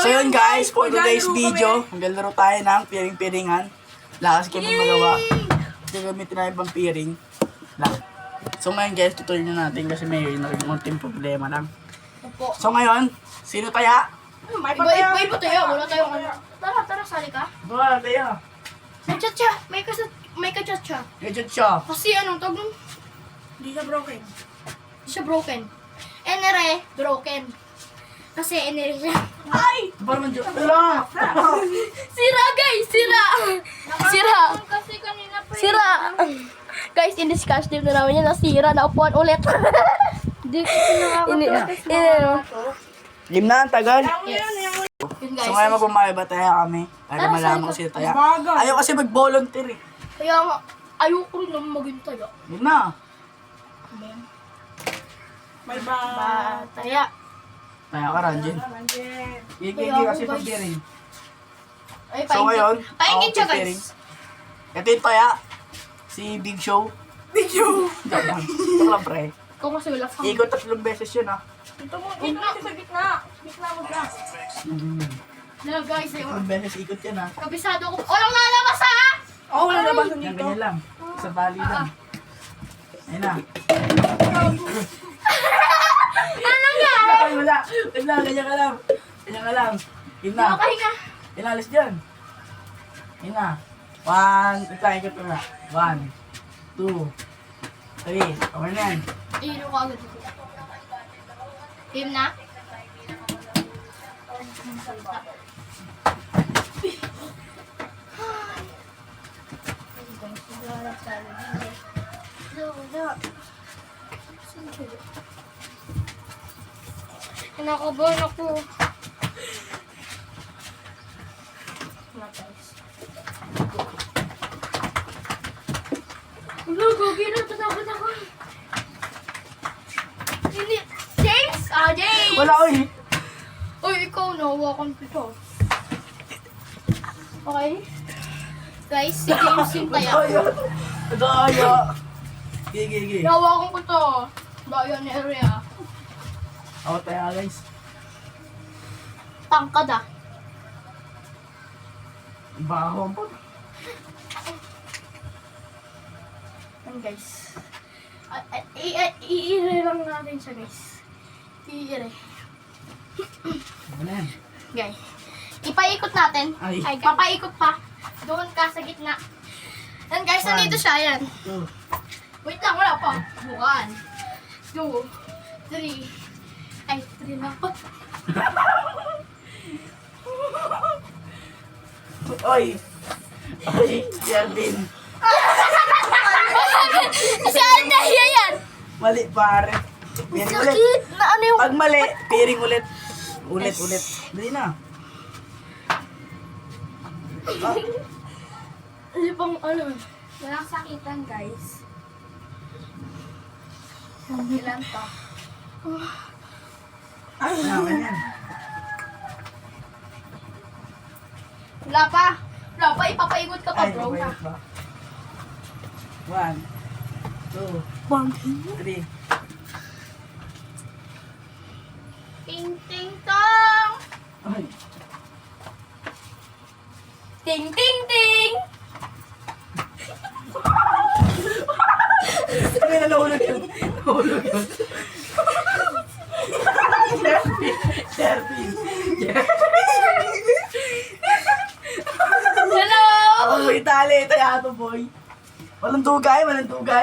So yun guys, for today's video, maglalaro tayo ng piring-piringan. Lakas kami magawa. Gagamitin na ibang piring. Lang. So ngayon guys, tutuloy na natin kasi may naging problema lang. So ngayon, sino taya? May iba tayo, wala tayong ano. Tara, sali ka. Wala taya. May chat-cha, may ka-chat-cha. Gadget siya. Kasi anong tawag nun? Hindi siya broken. Enere, broken. Kasi enere siya. Ay! Parang man dyan. Wala! Sira guys, sira. Kasi kanina pa Sira. Guys, in-discuss din na namin yan, nasira, naupuan ulit. Hindi kasi nakakatawa. Game na, ang tagal. Yes. Yun guys. So ngayon magmamayabaya kami. Para Tara, malaman ko sali sila taya. Ayaw kasi mag-volunteer eh. Kaya nga, ayoko rin naman maging tayo. Game na. Taya. Taya ka, Ranjen. Gigi kasi itong piring. Ay, So ngayon, paingin ako siya piring. guys. Ito yung taya. Si Big Show. Ito lang pre. Ikaw kasi wala kang... Ikot 3 beses yun ah. Ito mo, dito kasi sa gitna. Gitna mo lang. No guys, 3 beses ikot yan ah. kabisado ko. Walang lalabas ha! Oo, wala labasan Yan, dito. ganyan lang. Sa bali lang. Ayun na. Anong yan? Ay, wala. Wala, ganyan ka lang. Ganyan ka lang. Yun na. Okay nga. Inalis dyan. Yun na. 1, ito, ikot ko na. 1, 2, 3. Okay na yan. Ihiro ko agad. Team na? Kinakabahan ako. Wala, gagi na. Tatakot ako. Hindi. James? James! Wala ko eh. Uy, ikaw na. Hawakan ko ito. Okay? Guys, si James yung taya. Ito kaya. Gigi. Hawakan ko to. Bayan area. Ako tayo guys. Tangkad ah. Baho po. Yan guys. Iire lang natin siya guys. Iire. Ano yan? Guys. Ipaikot natin. Ay. Papaikot pa. Doon ka sa gitna. Yan guys, One. nandito siya. Yan. 2. Wait lang, wala pa. 1, 2, 3. Ay, 3 lang pa. Oy! Oy! Jervin! Saan na yan? Mali pare. Piring ulit. Sakit na ano yung... Pag mali, piring ulit. Ulit. Dali na. Ah, Ano pang ano? Walang sakitan, guys. Ilan to? yan. Wala pa. Wala pa, ipapaikot ka pa Ay, bro. mabait ba? 1, 2, 3. Ting ting tong! Ay, Ting ting ting! may nahulog yun. Jervin. Hello! Ako may tali. Taya to boy. Walang tugay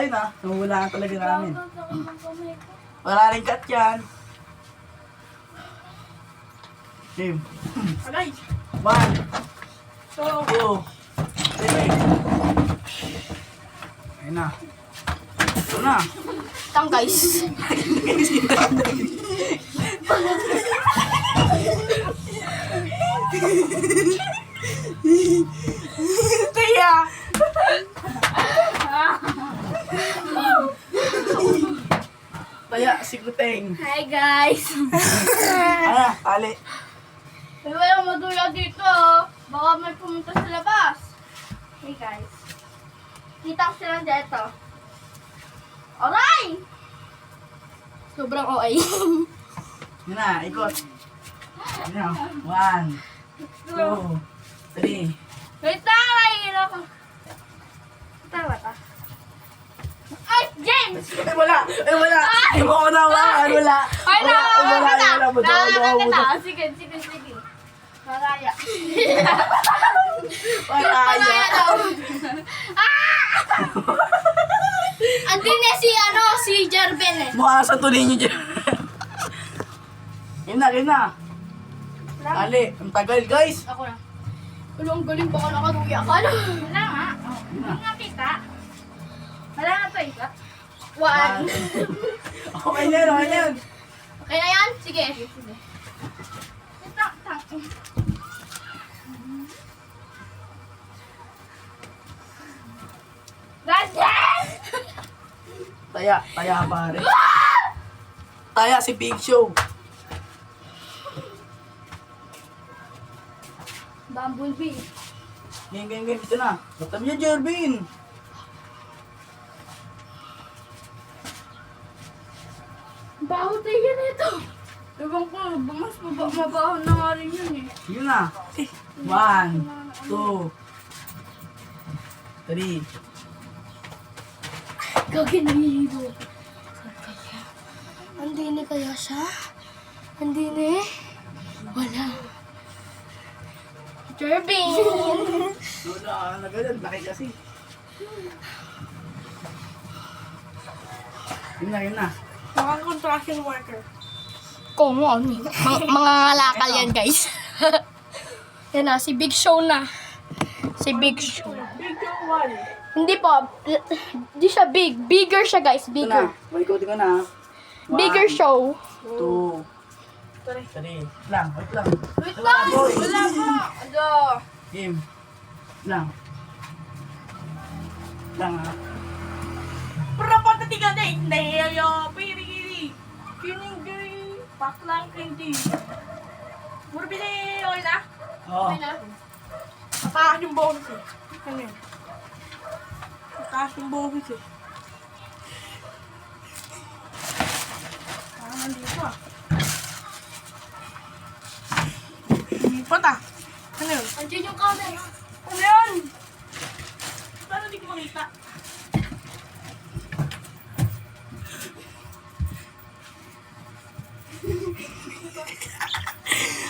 na. Nahulaan talaga namin. Wala rin cut yan. Game. Alay! 1, So, 2, 3. Ayun na. Ito na. Tang guys. Taya! Taya, si Kuteng. Hi guys! Ano, tali. May walang madula dito. Baka may pumunta sa labas. Hey guys. Kita ko sila dito. Aray! Sobrang OA. Yun na, ikot. Yan. 1, 2, 3. Wait lang, nahihilo ako. Tama ta. Ay, James! Ay, wala! Ay, wala! Ay, mo ako nawakan! Wala! Ay, Wala! nakakaka na! Wala! Buto, Nakakaka buto. na! Sige. Maraya. Wala! Maraya daw. Andun na si Jerben eh. Mukha sa tuloy niyo dyan. Kina. Dali, ang tagal guys. Ako na. Wala, ang galing baka nakaduya ka na. Wala nga. Hindi nga kita. Wala nga to isa. One. Okay na yan. Okay na yan? Sige. Tang. Ganyan! Taya pare. Taya si Big Show. Bumblebee. Game. Ito na. Batam niya, Jervin. Baho tayo yan ito. Ewan ko, mas mabaho na nga rin yun eh. Yun na. 1, 2, 3. Gagi nahihilo. Kaya. Andini kaya siya? Andini? Wala. Jervin! Wala na ganyan. Laki kasi. Yun na. Mukhang construction worker. Komo, mga ngalakal yan, guys. Yan na, si Big Show na. Si Big Show. Big yung one. Hindi po, di siya big. Bigger siya, guys. Ito Bigger. na. Maikotin ko na. Bigger show. 2, 3. Lang. Wait lang. Wait lang! Boy. Wala pa! Ano? Game. Lang. Lang ha. Pero patatigan na eh. Nahiyayo. Piri. Kining. Paklang hindi. Mura bili. Okay na? Oo. Okay na. Mataas yung bonus eh. Ano yun? Mataas yung bonus eh. Parang nandito ah. Lipat ah. Ano yun? Andiyan yung camera. Ano yun? Paano di ko makita?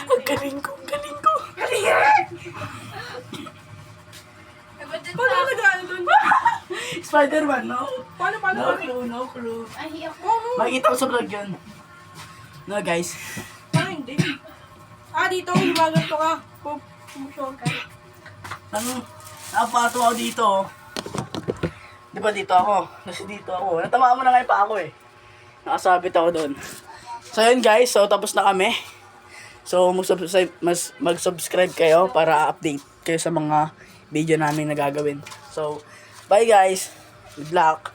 Ang galing ko. Paano nag-ano dun? Spider-Man, no? Paano? No clue. Ay, ako. Makikita ko sa vlog yun. No, guys. Parang hindi. Dito, gumaganto ka. Pumusyon ka. Napato ako dito. Di ba dito ako? Kasi dito ako. Natamaan mo na ngayon pa ako eh. Nakasabit ako doon. So yun guys, so tapos na kami. So mag-subscribe kayo para update kayo sa mga video namin na gagawin. So, bye guys. Good luck.